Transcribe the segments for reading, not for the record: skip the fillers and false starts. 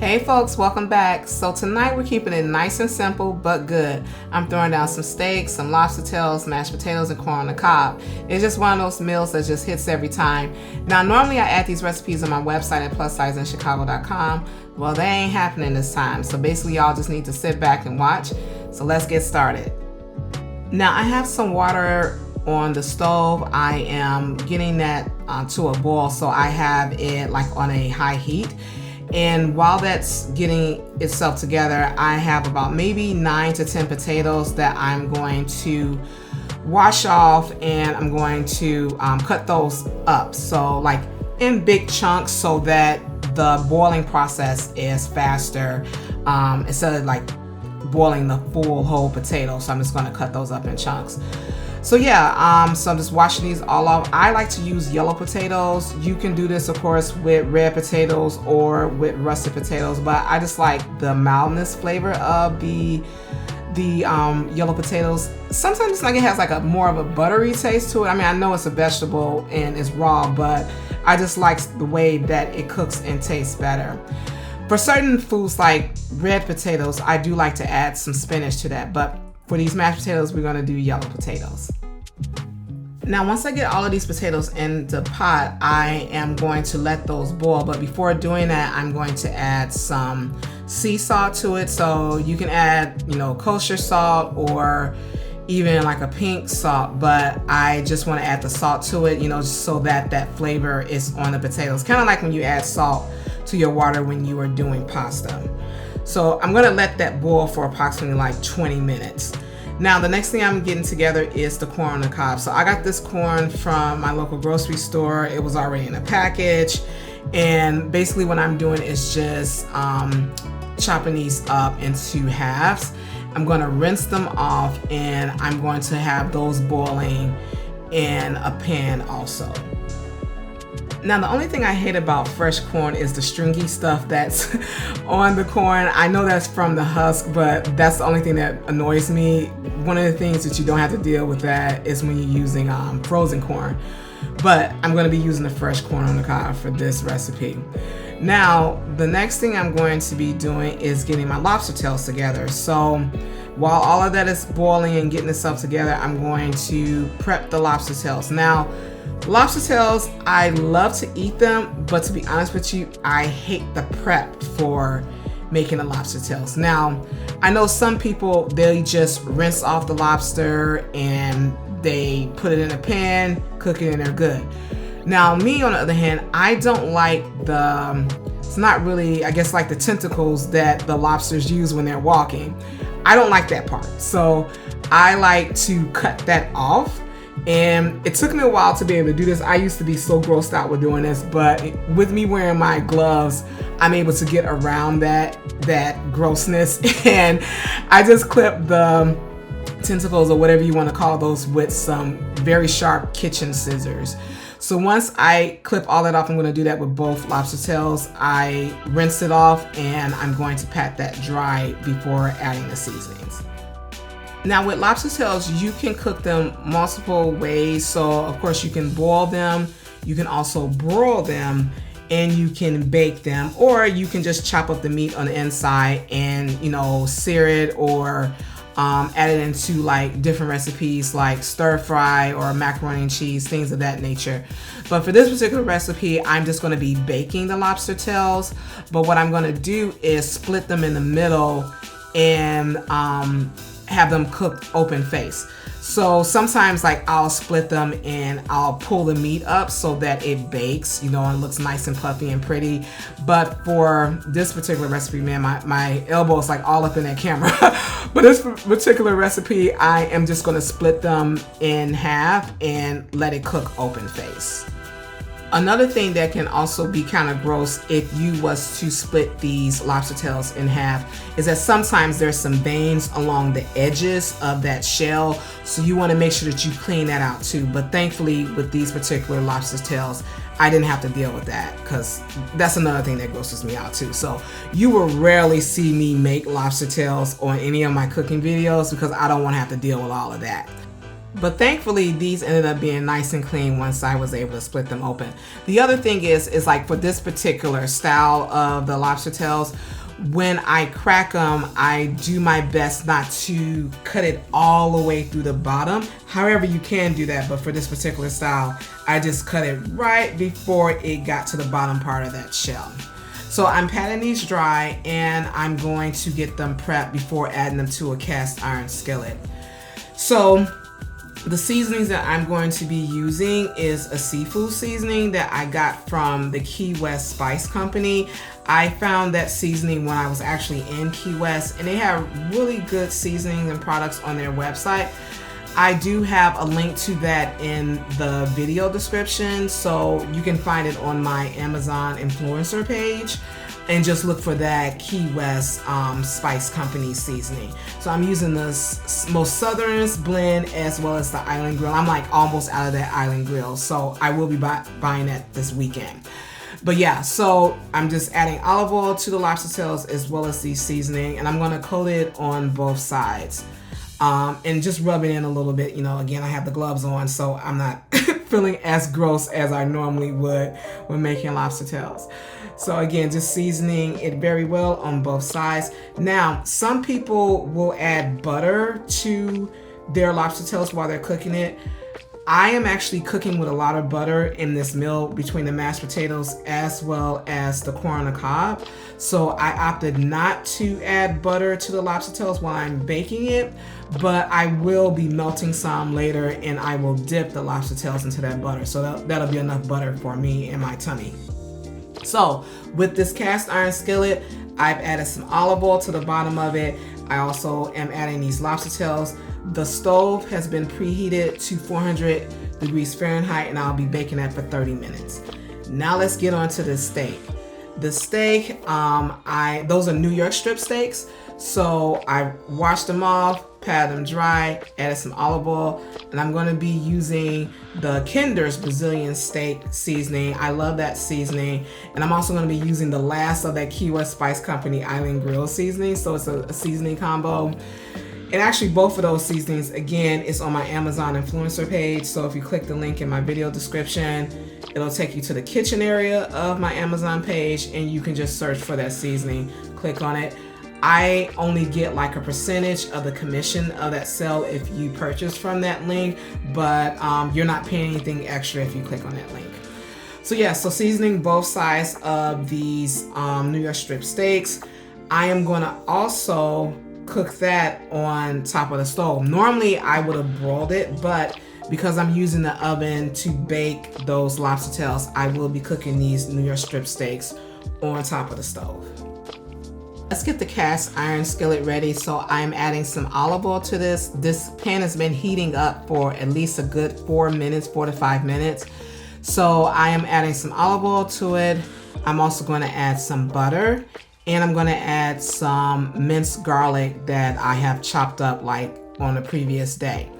Hey folks, welcome back. So tonight we're keeping it nice and simple but good. I'm throwing down some steak, some lobster tails, mashed potatoes, and corn on the cob. It's just one of those meals that just hits every time. Now normally I add these recipes on my website at plussizeinchicago.com. Well, they ain't happening this time. So basically y'all just need to sit back and watch. So let's get started. Now I have some water on the stove. I am getting that to a boil, so I have it like on a high heat. And while that's getting itself together, I have about maybe 9 to 10 potatoes that I'm going to wash off, and I'm going to cut those up. So like in big chunks so that the boiling process is faster instead of like boiling the full whole potato. So I'm just going to cut those up in chunks. So yeah, so I'm just washing these all off. I like to use yellow potatoes. You can do this, of course, with red potatoes or with russet potatoes, but I just like the mildness flavor of the yellow potatoes. Sometimes it's like it has like a more of a buttery taste to it. I mean, I know it's a vegetable and it's raw, but I just like the way that it cooks and tastes better. For certain foods like red potatoes, I do like to add some spinach to that, but for these mashed potatoes, we're gonna do yellow potatoes. Now, once I get all of these potatoes in the pot, I am going to let those boil. But before doing that, I'm going to add some sea salt to it. So you can add, kosher salt or even like a pink salt, but I just want to add the salt to it, just so that that flavor is on the potatoes. Kind of like when you add salt to your water when you are doing pasta. So I'm gonna let that boil for approximately like 20 minutes. Now the next thing I'm getting together is the corn on the cob. So I got this corn from my local grocery store. It was already in a package. And basically what I'm doing is just chopping these up into halves. I'm gonna rinse them off, and I'm going to have those boiling in a pan also. Now, the only thing I hate about fresh corn is the stringy stuff that's on the corn. I know that's from the husk, but that's the only thing that annoys me. One of the things that you don't have to deal with that is when you're using frozen corn. But I'm going to be using the fresh corn on the cob for this recipe. Now, the next thing I'm going to be doing is getting my lobster tails together. So while all of that is boiling and getting itself together, I'm going to prep the lobster tails. Now, lobster tails, I love to eat them, but to be honest with you, I hate the prep for making the lobster tails. Now, I know some people, they just rinse off the lobster and they put it in a pan, cook it, and they're good. Now, me, on the other hand, I don't like it's not really, I guess, like the tentacles that the lobsters use when they're walking. I don't like that part. So I like to cut that off. And it took me a while to be able to do this. I used to be so grossed out with doing this, but with me wearing my gloves, I'm able to get around that grossness. And I just clip the tentacles, or whatever you want to call those, with some very sharp kitchen scissors. So once I clip all that off, I'm going to do that with both lobster tails. I rinse it off, and I'm going to pat that dry before adding the seasonings. Now with lobster tails, you can cook them multiple ways. So of course you can boil them, you can also broil them, and you can bake them, or you can just chop up the meat on the inside and, sear it, or add it into like different recipes like stir fry or macaroni and cheese, things of that nature. But for this particular recipe, I'm just going to be baking the lobster tails. But what I'm going to do is split them in the middle and have them cooked open face. So sometimes like I'll split them and I'll pull the meat up so that it bakes, and it looks nice and puffy and pretty. But for this particular recipe, man, my elbow is like all up in that camera. But this particular recipe, I am just gonna split them in half and let it cook open face. Another thing that can also be kind of gross if you was to split these lobster tails in half is that sometimes there's some veins along the edges of that shell. So you want to make sure that you clean that out too. But thankfully with these particular lobster tails, I didn't have to deal with that, because that's another thing that grosses me out too. So you will rarely see me make lobster tails on any of my cooking videos, because I don't want to have to deal with all of that. But thankfully, these ended up being nice and clean once I was able to split them open. The other thing is like for this particular style of the lobster tails, when I crack them, I do my best not to cut it all the way through the bottom. However, you can do that, but for this particular style, I just cut it right before it got to the bottom part of that shell. So I'm patting these dry, and I'm going to get them prepped before adding them to a cast iron skillet. So the seasonings that I'm going to be using is a seafood seasoning that I got from the Key West Spice Company. I found that seasoning when I was actually in Key West, and they have really good seasonings and products on their website. I do have a link to that in the video description, so you can find it on my Amazon influencer page and just look for that Key West Spice Company seasoning. So I'm using the most southernest blend as well as the Island Grill. I'm like almost out of that Island Grill, so I will be buying that this weekend. But yeah, so I'm just adding olive oil to the lobster tails as well as the seasoning, and I'm gonna coat it on both sides. And just rub it in a little bit. You know, again, I have the gloves on, so I'm not feeling as gross as I normally would when making lobster tails. So again, just seasoning it very well on both sides. Now, some people will add butter to their lobster tails while they're cooking it. I am actually cooking with a lot of butter in this meal between the mashed potatoes as well as the corn on the cob. So I opted not to add butter to the lobster tails while I'm baking it, but I will be melting some later, and I will dip the lobster tails into that butter. So that'll be enough butter for me and my tummy. So with this cast iron skillet, I've added some olive oil to the bottom of it. I also am adding these lobster tails. The stove has been preheated to 400 degrees Fahrenheit, and I'll be baking that for 30 minutes. Now let's get on to the steak. The steak, those are New York strip steaks. So I washed them off, patted them dry, added some olive oil, and I'm gonna be using the Kinder's Brazilian steak seasoning. I love that seasoning. And I'm also gonna be using the last of that Key West Spice Company Island Grill seasoning. So it's a seasoning combo. And actually both of those seasonings, again, is on my Amazon influencer page. So if you click the link in my video description, it'll take you to the kitchen area of my Amazon page, and you can just search for that seasoning, click on it. I only get like a percentage of the commission of that sale if you purchase from that link, but you're not paying anything extra if you click on that link. So yeah, so seasoning both sides of these New York strip steaks. I am gonna also cook that on top of the stove. Normally I would have broiled it, but because I'm using the oven to bake those lobster tails, I will be cooking these New York strip steaks on top of the stove. Let's get the cast iron skillet ready. So I'm adding some olive oil to this. This pan has been heating up for at least a good 4 to 5 minutes. So I am adding some olive oil to it. I'm also going to add some butter, and I'm going to add some minced garlic that I have chopped up like on the previous day.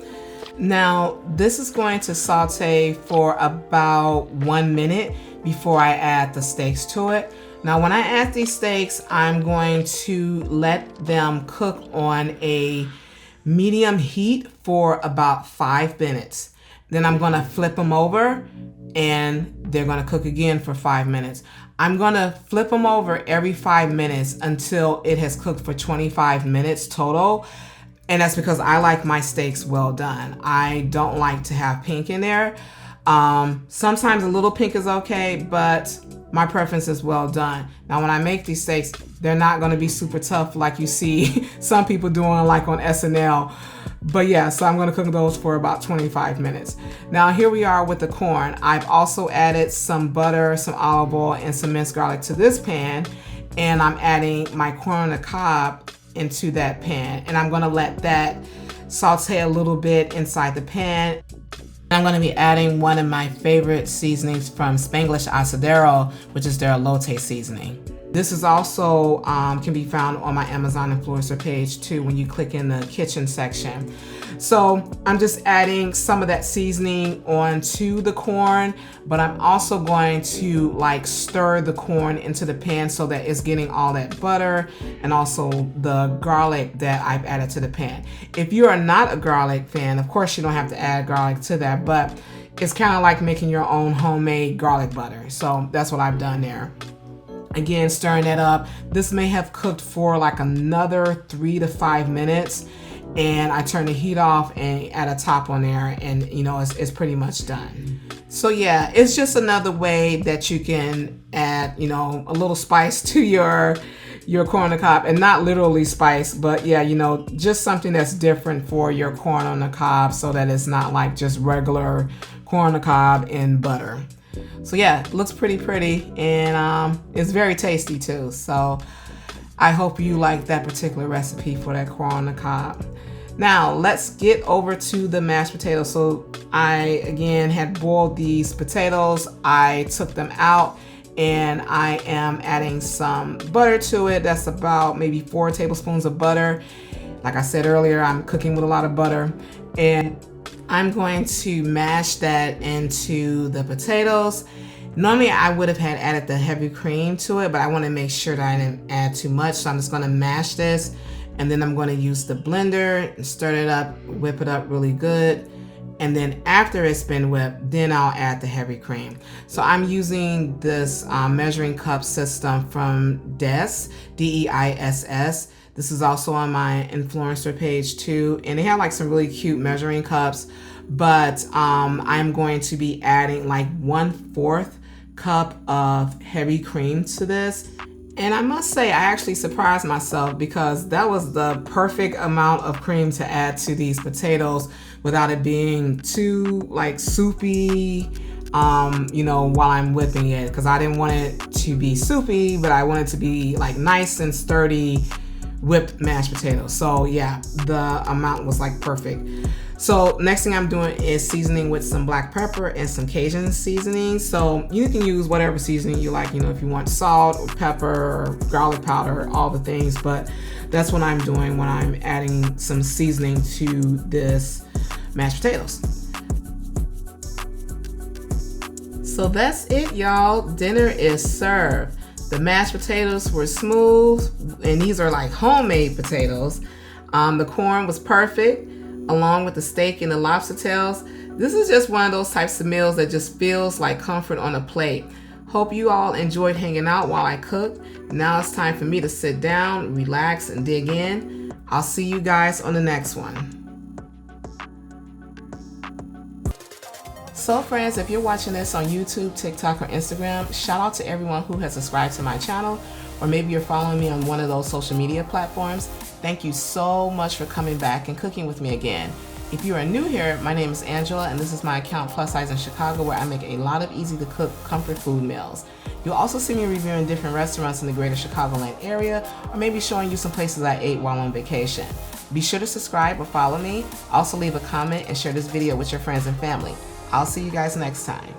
Now, this is going to saute for about 1 minute before I add the steaks to it. Now, when I add these steaks, I'm going to let them cook on a medium heat for about 5 minutes. Then I'm going to flip them over, and they're going to cook again for 5 minutes. I'm going to flip them over every 5 minutes until it has cooked for 25 minutes total. And that's because I like my steaks well done. I don't like to have pink in there. Sometimes a little pink is okay, but my preference is well done. Now, when I make these steaks, they're not going to be super tough like you see some people doing like on SNL. But yeah, so I'm going to cook those for about 25 minutes. Now, here we are with the corn. I've also added some butter, some olive oil, and some minced garlic to this pan. And I'm adding my corn on the cob into that pan. And I'm going to let that saute a little bit inside the pan. I'm going to be adding one of my favorite seasonings from Spanglish Asadero, which is their elote seasoning. This is also can be found on my Amazon influencer page too when you click in the kitchen section. So I'm just adding some of that seasoning onto the corn, but I'm also going to like stir the corn into the pan so that it's getting all that butter and also the garlic that I've added to the pan. If you are not a garlic fan, of course you don't have to add garlic to that, but it's kind of like making your own homemade garlic butter. So that's what I've done there. Again, stirring that up. This may have cooked for like another 3 to 5 minutes, and I turn the heat off and add a top on there, and you know, it's pretty much done. So yeah, it's just another way that you can add, you know, a little spice to your corn on the cob, and not literally spice, but yeah, you know, just something that's different for your corn on the cob so that it's not like just regular corn on the cob in butter. So yeah, it looks pretty, and it's very tasty too. So I hope you like that particular recipe for that corn on the cob. Now let's get over to the mashed potatoes. So I again had boiled these potatoes. I took them out and I am adding some butter to it. That's about maybe 4 tablespoons of butter. Like I said earlier, I'm cooking with a lot of butter, and I'm going to mash that into the potatoes. Normally I would have had added the heavy cream to it, but I want to make sure that I didn't add too much. So I'm just going to mash this, and then I'm going to use the blender and stir it up, whip it up really good. And then after it's been whipped, then I'll add the heavy cream. So I'm using this measuring cup system from Deiss, D-E-I-S-S. This is also on my influencer page too, and they have like some really cute measuring cups, but I'm going to be adding like 1/4 cup of heavy cream to this. And I must say, I actually surprised myself because that was the perfect amount of cream to add to these potatoes without it being too like soupy, you know, while I'm whipping it, because I didn't want it to be soupy, but I wanted it to be like nice and sturdy whipped mashed potatoes. So yeah, the amount was like perfect. So next thing I'm doing is seasoning with some black pepper and some Cajun seasoning. So you can use whatever seasoning you like, you know, if you want salt or pepper or garlic powder, all the things, but that's what I'm doing when I'm adding some seasoning to this mashed potatoes. So that's it, y'all. Dinner is served. The mashed potatoes were smooth, and these are like homemade potatoes. The corn was perfect, along with the steak and the lobster tails. This is just one of those types of meals that just feels like comfort on a plate. Hope you all enjoyed hanging out while I cooked. Now it's time for me to sit down, relax, and dig in. I'll see you guys on the next one. So friends, if you're watching this on YouTube, TikTok, or Instagram, shout out to everyone who has subscribed to my channel, or maybe you're following me on one of those social media platforms. Thank you so much for coming back and cooking with me again. If you are new here, my name is Angela, and this is my account Plus Size in Chicago, where I make a lot of easy to cook comfort food meals. You'll also see me reviewing different restaurants in the greater Chicagoland area, or maybe showing you some places I ate while on vacation. Be sure to subscribe or follow me. Also leave a comment and share this video with your friends and family. I'll see you guys next time.